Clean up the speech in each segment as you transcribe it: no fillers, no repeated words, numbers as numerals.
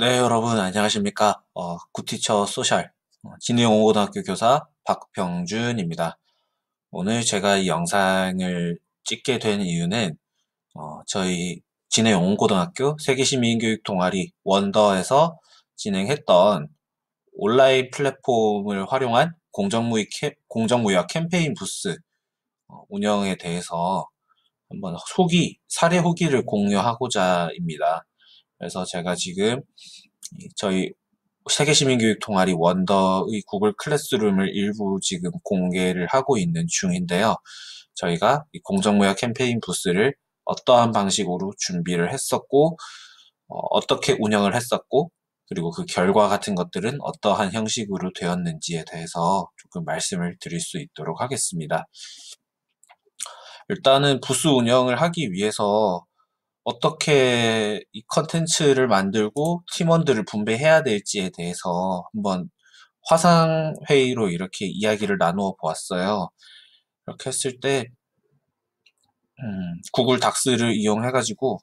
네, 여러분, 안녕하십니까. 굿티처 소셜, 진해용고등학교 교사 박병준입니다. 오늘 제가 이 영상을 찍게 된 이유는, 저희 진해용고등학교 세계시민교육 동아리 원더에서 진행했던 온라인 플랫폼을 활용한 공정무역 캠페인 부스 운영에 대해서 한번 사례 후기를 공유하고자입니다. 그래서 제가 지금 저희 세계시민교육 동아리 원더의 구글 클래스룸을 일부 지금 공개를 하고 있는 중인데요. 저희가 이 공정무역 캠페인 부스를 어떠한 방식으로 준비를 했었고, 어떻게 운영을 했었고, 그리고 그 결과 같은 것들은 어떠한 형식으로 되었는지에 대해서 조금 말씀을 드릴 수 있도록 하겠습니다. 일단은 부스 운영을 하기 위해서 어떻게 이 컨텐츠를 만들고 팀원들을 분배해야 될지에 대해서 한번 화상회의로 이렇게 이야기를 나누어 보았어요. 이렇게 했을 때, 구글 닥스를 이용해가지고,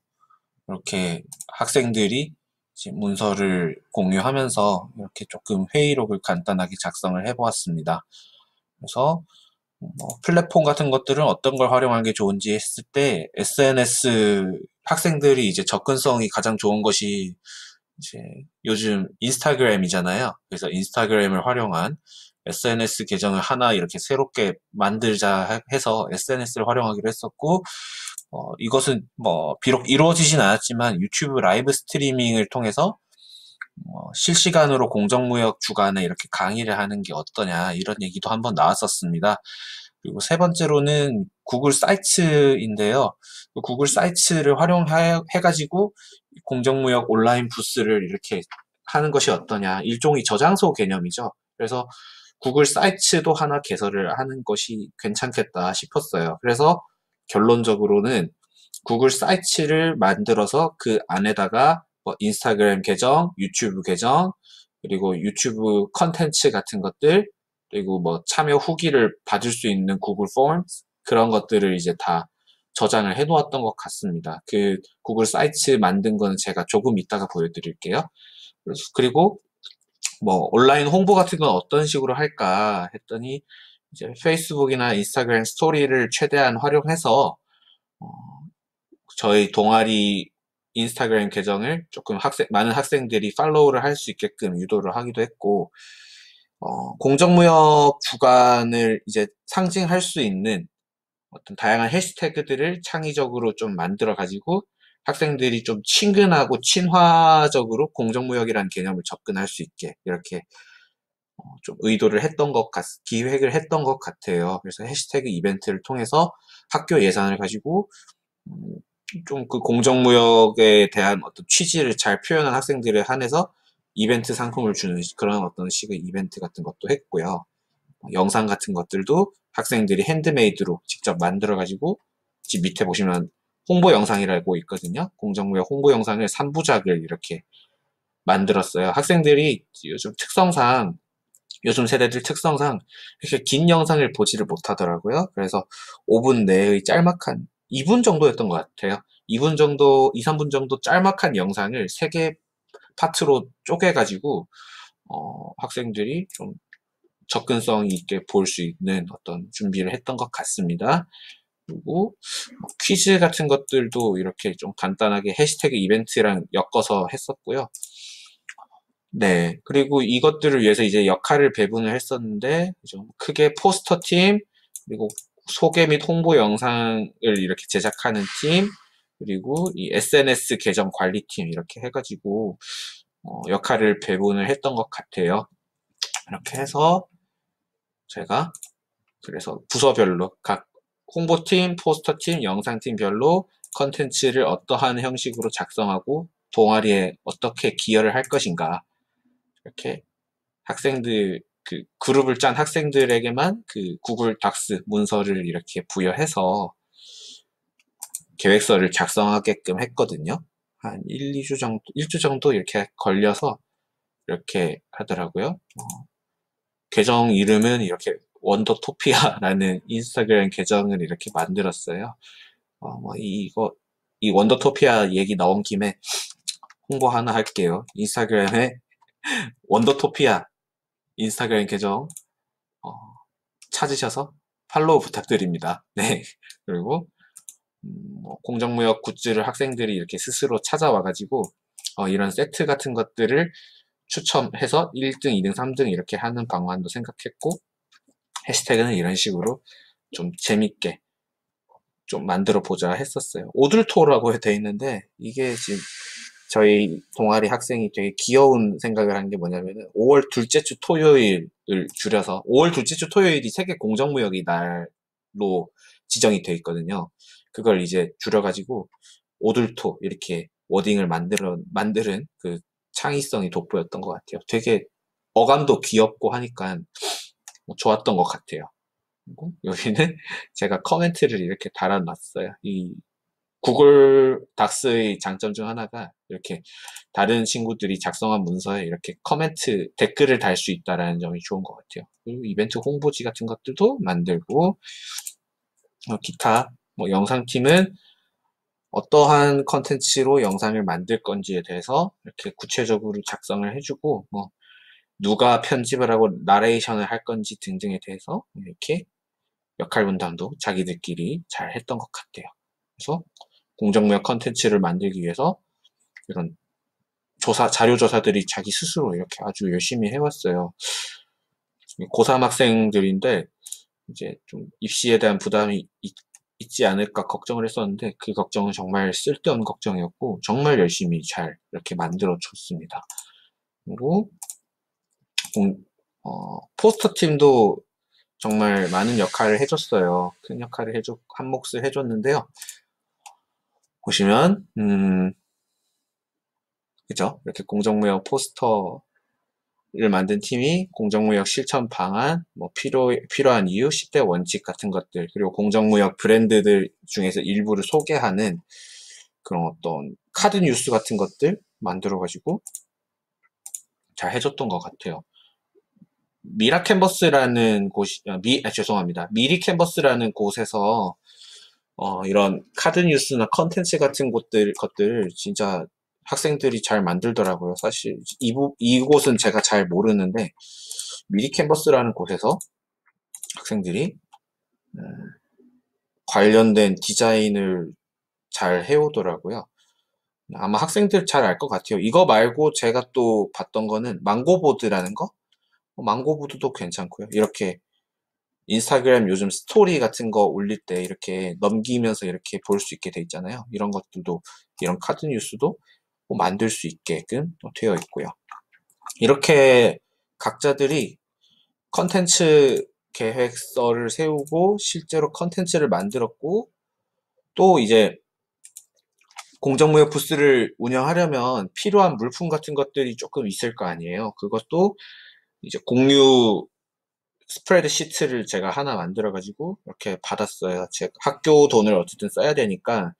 이렇게 학생들이 이제 문서를 공유하면서 이렇게 조금 회의록을 간단하게 작성을 해보았습니다. 그래서 플랫폼 같은 것들은 어떤 걸 활용하는 게 좋은지 했을 때 SNS 학생들이 이제 접근성이 가장 좋은 것이 이제 요즘 인스타그램이잖아요. 그래서 인스타그램을 활용한 SNS 계정을 하나 이렇게 새롭게 만들자 해서 SNS를 활용하기로 했었고, 이것은 비록 이루어지진 않았지만 유튜브 라이브 스트리밍을 통해서 실시간으로 공정무역 주간에 이렇게 강의를 하는 게 어떠냐 이런 얘기도 한번 나왔었습니다. 그리고 세 번째로는 구글 사이트인데요. 구글 사이트를 활용해가지고 공정무역 온라인 부스를 이렇게 하는 것이 어떠냐. 일종의 저장소 개념이죠. 그래서 구글 사이트도 하나 개설을 하는 것이 괜찮겠다 싶었어요. 그래서 결론적으로는 구글 사이트를 만들어서 그 안에다가 인스타그램 계정, 유튜브 계정, 그리고 유튜브 컨텐츠 같은 것들, 그리고 참여 후기를 받을 수 있는 구글 폼 그런 것들을 이제 다 저장을 해 놓았던 것 같습니다. 그 구글 사이트 만든 거는 제가 조금 이따가 보여드릴게요. 그리고 온라인 홍보 같은 건 어떤 식으로 할까 했더니 이제 페이스북이나 인스타그램 스토리를 최대한 활용해서 어, 저희 동아리 인스타그램 계정을 조금 많은 학생들이 팔로우를 할 수 있게끔 유도를 하기도 했고, 공정무역 주간을 이제 상징할 수 있는 어떤 다양한 해시태그들을 창의적으로 좀 만들어 가지고 학생들이 좀 친근하고 친화적으로 공정무역이라는 개념을 접근할 수 있게 이렇게 좀 기획을 했던 것 같아요. 그래서 해시태그 이벤트를 통해서 학교 예산을 가지고 좀 그 공정무역에 대한 어떤 취지를 잘 표현한 학생들에 한해서 이벤트 상품을 주는 그런 어떤 식의 이벤트 같은 것도 했고요. 영상 같은 것들도 학생들이 핸드메이드로 직접 만들어가지고 집 밑에 보시면 홍보 영상이라고 있거든요. 공정무역 홍보 영상을 3부작을 이렇게 만들었어요. 학생들이 요즘 세대들 특성상 이렇게 긴 영상을 보지를 못하더라고요. 그래서 5분 내의 짤막한 2분 정도였던 것 같아요. 2분 정도, 2, 3분 정도 짤막한 영상을 3개 파트로 쪼개가지고 학생들이 좀 접근성 있게 볼 수 있는 어떤 준비를 했던 것 같습니다. 그리고 퀴즈 같은 것들도 이렇게 좀 간단하게 해시태그 이벤트랑 엮어서 했었고요. 네. 그리고 이것들을 위해서 이제 역할을 배분을 했었는데, 좀 크게 포스터 팀, 그리고 소개 및 홍보 영상을 이렇게 제작하는 팀, 그리고 이 SNS 계정 관리팀 이렇게 해가지고, 역할을 배분을 했던 것 같아요. 이렇게 해서 제가 그래서 부서별로 각 홍보팀, 포스터팀, 영상팀별로 컨텐츠를 어떠한 형식으로 작성하고 동아리에 어떻게 기여를 할 것인가 이렇게 학생들 그 그룹을 짠 학생들에게만 그 구글 닥스 문서를 이렇게 부여해서 계획서를 작성하게끔 했거든요. 한 1, 2주 정도, 1주 정도 이렇게 걸려서 이렇게 하더라고요. 계정 이름은 이렇게 원더토피아라는 인스타그램 계정을 이렇게 만들었어요. 이 원더토피아 얘기 나온 김에 홍보 하나 할게요. 인스타그램에 원더토피아 인스타그램 계정 어, 찾으셔서 팔로우 부탁드립니다. 네. 그리고 뭐 공정무역 굿즈를 학생들이 이렇게 스스로 찾아와가지고 이런 세트 같은 것들을 추첨해서 1등, 2등, 3등 이렇게 하는 방안도 생각했고 해시태그는 이런 식으로 좀 재밌게 좀 만들어 보자 했었어요. 오들토라고 돼 있는데 이게 지금 저희 동아리 학생이 되게 귀여운 생각을 한 게 뭐냐면은 5월 둘째 주 토요일을 줄여서 5월 둘째 주 토요일이 세계 공정무역의 날로 지정이 돼 있거든요. 그걸 이제 줄여가지고 오들토 이렇게 워딩을 만드는 그 창의성이 돋보였던 것 같아요. 되게 어감도 귀엽고 하니까 좋았던 것 같아요. 그리고 여기는 제가 커멘트를 이렇게 달아놨어요. 이 구글 닥스의 장점 중 하나가 이렇게 다른 친구들이 작성한 문서에 이렇게 커멘트, 댓글을 달 수 있다는 점이 좋은 것 같아요. 그리고 이벤트 홍보지 같은 것들도 만들고, 기타, 뭐 영상팀은 어떠한 컨텐츠로 영상을 만들 건지에 대해서 이렇게 구체적으로 작성을 해주고, 뭐, 누가 편집을 하고 나레이션을 할 건지 등등에 대해서 이렇게 역할 분담도 자기들끼리 잘 했던 것 같아요. 그래서 공정무역 컨텐츠를 만들기 위해서 이런 자료 조사들이 자기 스스로 이렇게 아주 열심히 해왔어요. 고3 학생들인데 이제 좀 입시에 대한 부담이 있지 않을까 걱정을 했었는데 그 걱정은 정말 쓸데없는 걱정이었고 정말 열심히 잘 이렇게 만들어 줬습니다. 그리고 포스터 팀도 정말 많은 역할을 해줬어요. 큰 역할을 한 몫을 해줬는데요. 보시면 그죠? 이렇게 공정무역 포스터를 만든 팀이 공정무역 실천 방안, 뭐 필요한 이유, 10대 원칙 같은 것들, 그리고 공정무역 브랜드들 중에서 일부를 소개하는 그런 어떤 카드 뉴스 같은 것들 만들어가지고 잘 해줬던 것 같아요. 미라 캔버스라는 죄송합니다. 미리 캔버스라는 곳에서 이런 카드 뉴스나 컨텐츠 같은 것들을 진짜 학생들이 잘 만들더라고요. 사실 이곳은 제가 잘 모르는데 미리 캔버스라는 곳에서 학생들이 관련된 디자인을 잘 해오더라고요. 아마 학생들 잘 알 것 같아요. 이거 말고 제가 또 봤던 거는 망고보드라는 거? 망고보드도 괜찮고요. 이렇게 인스타그램 요즘 스토리 같은 거 올릴 때 이렇게 넘기면서 이렇게 볼 수 있게 돼 있잖아요. 이런 것들도, 이런 카드 뉴스도 만들 수 있게끔 되어 있고요. 이렇게 각자들이 컨텐츠 계획서를 세우고 실제로 컨텐츠를 만들었고 또 이제 공정무역 부스를 운영하려면 필요한 물품 같은 것들이 조금 있을 거 아니에요. 그것도 이제 공유 스프레드 시트를 제가 하나 만들어가지고 이렇게 받았어요. 제 학교 돈을 어쨌든 써야 되니까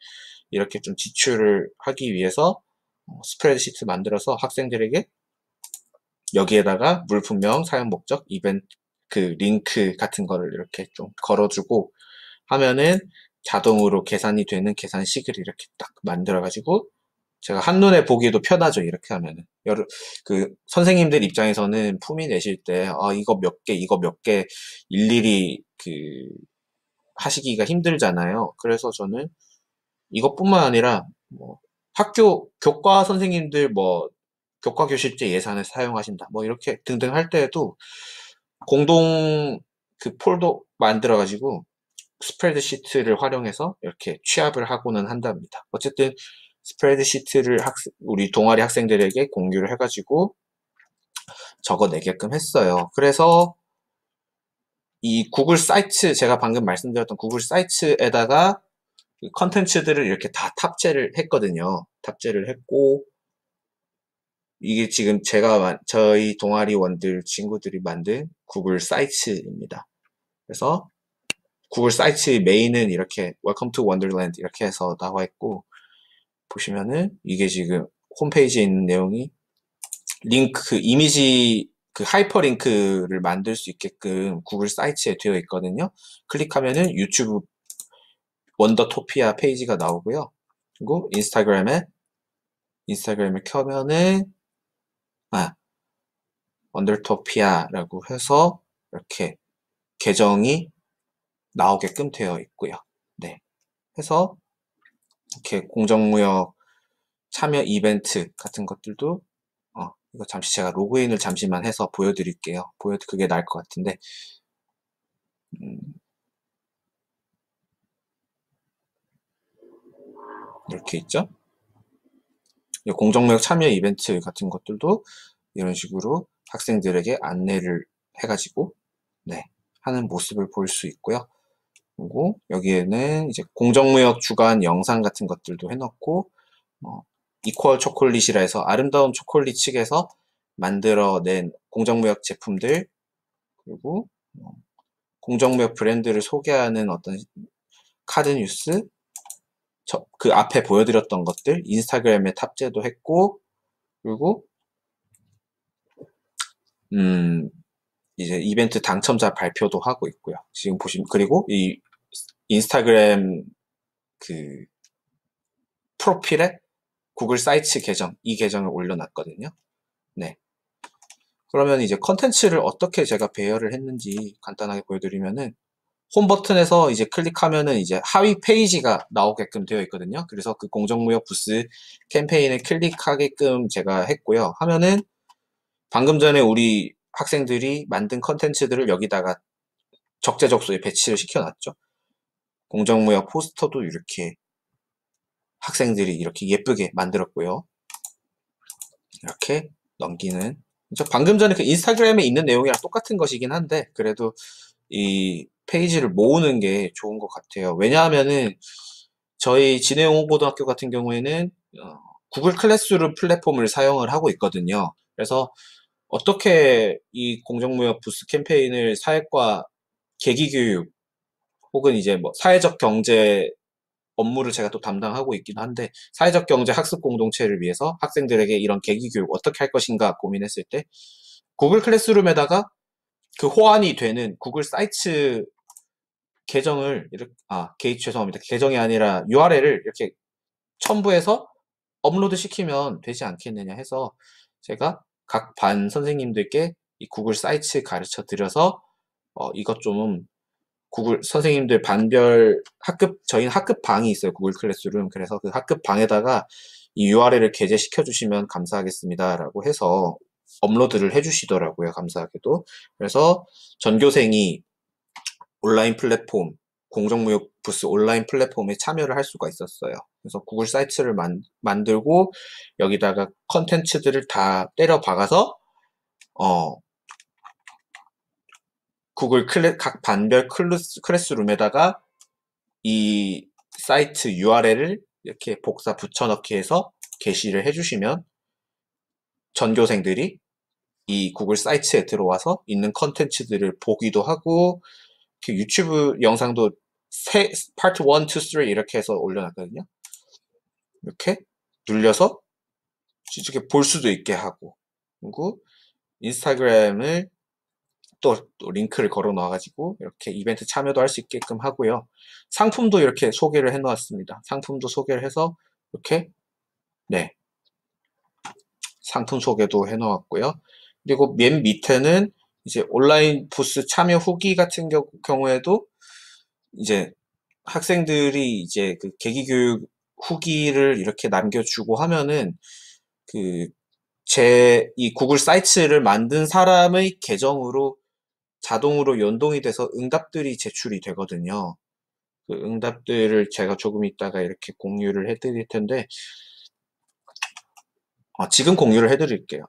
이렇게 좀 지출을 하기 위해서 스프레드 시트 만들어서 학생들에게 여기에다가 물품명, 사용 목적, 이벤트, 그 링크 같은 거를 이렇게 좀 걸어주고 하면은 자동으로 계산이 되는 계산식을 이렇게 딱 만들어가지고 제가 한눈에 보기도 편하죠. 이렇게 하면은. 선생님들 입장에서는 품위 내실 때, 이거 몇 개, 이거 몇 개 일일이 하시기가 힘들잖아요. 그래서 저는 이것뿐만 아니라, 뭐, 학교 교과 선생님들 교과 교실제 예산을 사용하신다. 이렇게 등등 할 때에도 공동 폴더 만들어가지고 스프레드 시트를 활용해서 이렇게 취합을 하고는 한답니다. 어쨌든 스프레드 시트를 우리 동아리 학생들에게 공유를 해가지고 적어내게끔 했어요. 그래서 이 구글 사이트, 제가 방금 말씀드렸던 구글 사이트에다가 컨텐츠들을 이렇게 다 탑재를 했거든요. 탑재를 했고 이게 지금 저희 동아리원들 친구들이 만든 구글 사이트입니다. 그래서 구글 사이트 메인은 이렇게 Welcome to Wonderland 이렇게 해서 나와 있고 보시면은 이게 지금 홈페이지에 있는 내용이 이미지 하이퍼링크를 만들 수 있게끔 구글 사이트에 되어 있거든요. 클릭하면은 유튜브 원더토피아 페이지가 나오고요. 그리고 인스타그램에 인스타그램을 켜면은 원더토피아라고 해서 이렇게 계정이 나오게끔 되어 있고요. 네. 해서 이렇게 공정무역 참여 이벤트 같은 것들도 이거 잠시 제가 로그인을 잠시만 해서 보여드릴게요. 그게 나을 것 같은데 이렇게 있죠. 공정무역 참여 이벤트 같은 것들도 이런 식으로 학생들에게 안내를 해가지고 하는 모습을 볼 수 있고요. 그리고 여기에는 이제 공정무역 주간 영상 같은 것들도 해놓고 이퀄 초콜릿이라 해서 아름다운 초콜릿 측에서 만들어낸 공정무역 제품들, 그리고 공정무역 브랜드를 소개하는 어떤 카드 뉴스, 그 앞에 보여드렸던 것들 인스타그램에 탑재도 했고, 그리고 이제 이벤트 당첨자 발표도 하고 있고요. 지금 보시면, 그리고 이 인스타그램 그 프로필에 구글 사이트 계정, 이 계정을 올려놨거든요. 네. 그러면 이제 컨텐츠를 어떻게 제가 배열을 했는지 간단하게 보여드리면은, 홈 버튼에서 이제 클릭하면은 이제 하위 페이지가 나오게끔 되어 있거든요. 그래서 그 공정무역 부스 캠페인을 클릭하게끔 제가 했고요. 하면은 방금 전에 우리 학생들이 만든 컨텐츠들을 여기다가 적재적소에 배치를 시켜놨죠. 공정무역 포스터도 이렇게 학생들이 이렇게 예쁘게 만들었고요. 이렇게 넘기는, 방금 전에 그 인스타그램에 있는 내용이랑 똑같은 것이긴 한데 그래도 이 페이지를 모으는 게 좋은 것 같아요. 왜냐하면은 저희 진해용고등학교 같은 경우에는 구글 클래스룸 플랫폼을 사용을 하고 있거든요. 그래서 어떻게 이 공정무역 부스 캠페인을 사회과 계기교육 혹은 이제 뭐 사회적 경제 업무를 제가 또 담당하고 있긴 한데, 사회적 경제 학습 공동체를 위해서 학생들에게 이런 계기 교육 어떻게 할 것인가 고민했을 때 구글 클래스룸에다가 그 호환이 되는 구글 사이트 계정을 이렇게 죄송합니다. 계정이 아니라 URL을 이렇게 첨부해서 업로드 시키면 되지 않겠느냐 해서 제가 각 반 선생님들께 이 구글 사이트 가르쳐 드려서 이것 좀 구글 선생님들 반별 저희는 학급 방이 있어요. 구글 클래스룸. 그래서 그 학급 방에다가 이 URL을 게재시켜 주시면 감사하겠습니다. 라고 해서 업로드를 해 주시더라고요. 감사하게도. 그래서 전교생이 온라인 플랫폼, 공정무역 부스 온라인 플랫폼에 참여를 할 수가 있었어요. 그래서 구글 사이트를 만들고 여기다가 컨텐츠들을 다 때려 박아서 구글 각 반별 클래스룸에다가 이 사이트 URL을 이렇게 복사 붙여넣기 해서 게시를 해주시면 전교생들이 이 구글 사이트에 들어와서 있는 컨텐츠들을 보기도 하고, 유튜브 영상도 파트 1, 2, 3 이렇게 해서 올려놨거든요. 이렇게 눌려서 이렇게 볼 수도 있게 하고, 그리고 인스타그램을 또 링크를 걸어 놔가지고 이렇게 이벤트 참여도 할 수 있게끔 하고요. 상품도 이렇게 소개를 해 놓았습니다. 상품도 소개를 해서 이렇게 상품 소개도 해 놓았고요. 그리고 맨 밑에는 이제 온라인 부스 참여 후기 같은 경우에도 이제 학생들이 이제 그 계기교육 후기를 이렇게 남겨주고 하면은 이 구글 사이트를 만든 사람의 계정으로 자동으로 연동이 돼서 응답들이 제출이 되거든요. 그 응답들을 제가 조금 있다가 이렇게 공유를 해드릴 텐데, 지금 공유를 해드릴게요.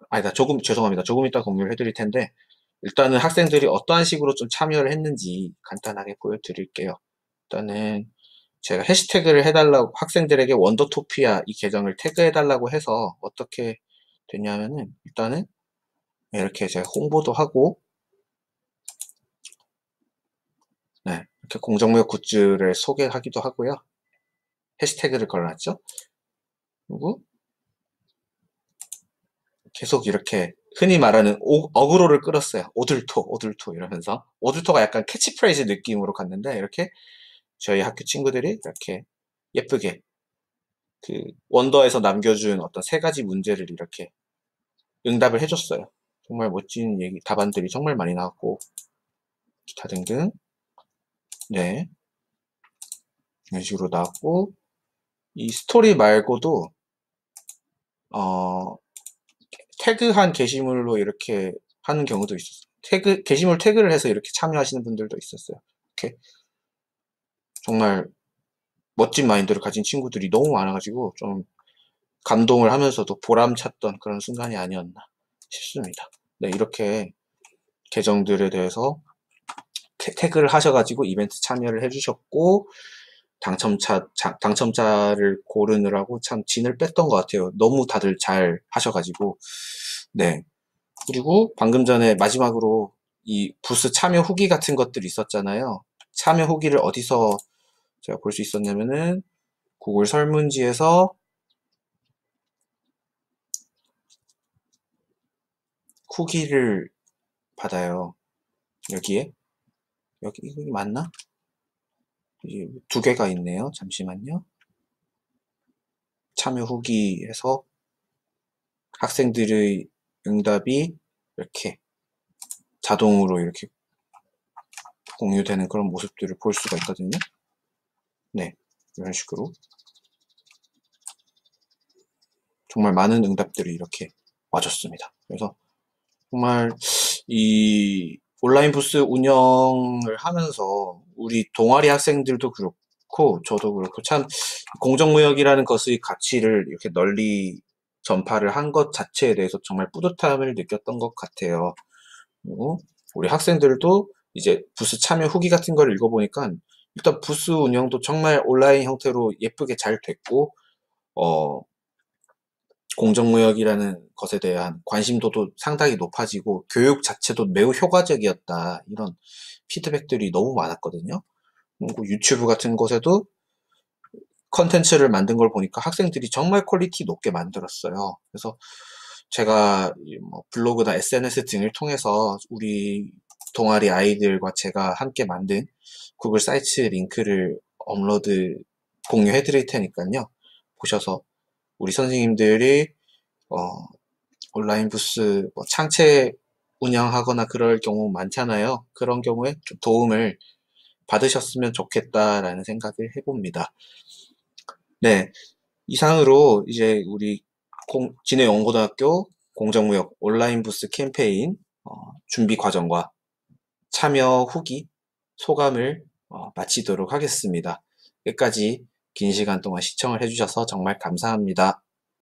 아니다. 죄송합니다. 조금 이따 공유를 해드릴 텐데, 일단은 학생들이 어떠한 식으로 좀 참여를 했는지 간단하게 보여드릴게요. 일단은 제가 해시태그를 해달라고, 학생들에게 원더토피아 이 계정을 태그해달라고 해서 어떻게 됐냐면은, 일단은 이렇게 제가 홍보도 하고, 이렇게 공정무역 굿즈를 소개하기도 하고요. 해시태그를 걸어놨죠. 그리고 계속 이렇게 흔히 말하는 어그로를 끌었어요. 오들토 이러면서. 오들토가 약간 캐치프레이즈 느낌으로 갔는데, 이렇게 저희 학교 친구들이 이렇게 예쁘게 그 원더에서 남겨준 어떤 3가지 문제를 이렇게 응답을 해줬어요. 정말 멋진 얘기, 답안들이 정말 많이 나왔고, 기타 등등. 네. 이런 식으로 나왔고, 이 스토리 말고도, 태그한 게시물로 이렇게 하는 경우도 있었어요. 게시물 태그를 해서 이렇게 참여하시는 분들도 있었어요. 이렇게. 정말 멋진 마인드를 가진 친구들이 너무 많아가지고, 좀 감동을 하면서도 보람찼던 그런 순간이 아니었나 싶습니다. 네, 이렇게 계정들에 대해서 태그를 하셔가지고 이벤트 참여를 해주셨고, 당첨자를 고르느라고 참 진을 뺐던 것 같아요. 너무 다들 잘 하셔가지고. 네. 그리고 방금 전에 마지막으로 이 부스 참여 후기 같은 것들이 있었잖아요. 참여 후기를 어디서 제가 볼 수 있었냐면은 구글 설문지에서 후기를 받아요. 여기에. 여기, 이거 맞나? 이게 2개가 있네요. 잠시만요. 참여 후기에서 학생들의 응답이 이렇게 자동으로 이렇게 공유되는 그런 모습들을 볼 수가 있거든요. 네, 이런 식으로 정말 많은 응답들이 이렇게 와줬습니다. 그래서 정말 이 온라인 부스 운영을 하면서 우리 동아리 학생들도 그렇고 저도 그렇고 참 공정무역이라는 것의 가치를 이렇게 널리 전파를 한 것 자체에 대해서 정말 뿌듯함을 느꼈던 것 같아요. 그리고 우리 학생들도 이제 부스 참여 후기 같은 걸 읽어보니까 일단 부스 운영도 정말 온라인 형태로 예쁘게 잘 됐고, 공정무역이라는 것에 대한 관심도도 상당히 높아지고 교육 자체도 매우 효과적이었다. 이런 피드백들이 너무 많았거든요. 그리고 유튜브 같은 곳에도 컨텐츠를 만든 걸 보니까 학생들이 정말 퀄리티 높게 만들었어요. 그래서 제가 뭐 블로그나 SNS 등을 통해서 우리 동아리 아이들과 제가 함께 만든 구글 사이트 링크를 업로드 공유해 드릴 테니까요. 보셔서 우리 선생님들이 어, 온라인 부스 뭐 창체 운영하거나 그럴 경우 많잖아요. 그런 경우에 좀 도움을 받으셨으면 좋겠다라는 생각을 해봅니다. 네, 이상으로 이제 우리 진해연고등학교 공정무역 온라인 부스 캠페인 준비 과정과 참여 후기 소감을 마치도록 하겠습니다. 끝까지 긴 시간 동안 시청을 해주셔서 정말 감사합니다.